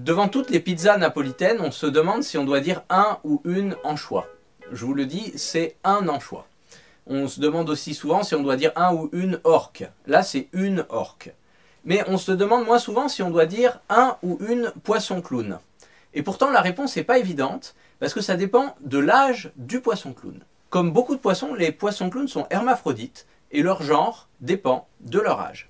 Devant toutes les pizzas napolitaines, on se demande si on doit dire un ou une anchois. Je vous le dis, c'est un anchois. On se demande aussi souvent si on doit dire un ou une orque. Là, c'est une orque. Mais on se demande moins souvent si on doit dire un ou une poisson-clown. Et pourtant, la réponse n'est pas évidente, parce que ça dépend de l'âge du poisson-clown. Comme beaucoup de poissons, les poissons-clowns sont hermaphrodites, et leur genre dépend de leur âge.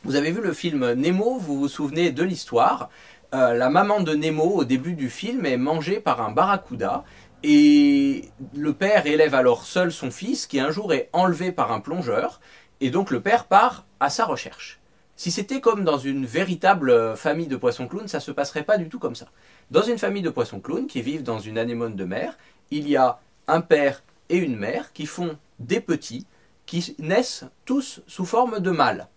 Vous avez vu le film Nemo, vous vous souvenez de l'histoire. La maman de Nemo, au début du film, est mangée par un barracuda, et le père élève alors seul son fils, qui un jour est enlevé par un plongeur, et donc le père part à sa recherche. Si c'était comme dans une véritable famille de poissons-clowns, ça ne se passerait pas du tout comme ça. Dans une famille de poissons-clowns qui vivent dans une anémone de mer, il y a un père et une mère qui font des petits, qui naissent tous sous forme de mâles.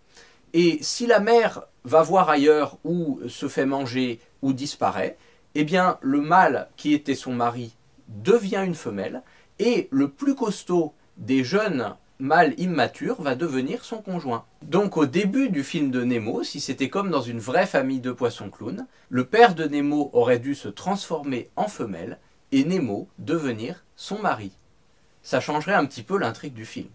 Et si la mère va voir ailleurs ou se fait manger ou disparaît, eh bien le mâle qui était son mari devient une femelle et le plus costaud des jeunes mâles immatures va devenir son conjoint. Donc au début du film de Nemo, si c'était comme dans une vraie famille de poissons-clowns, le père de Nemo aurait dû se transformer en femelle et Nemo devenir son mari. Ça changerait un petit peu l'intrigue du film.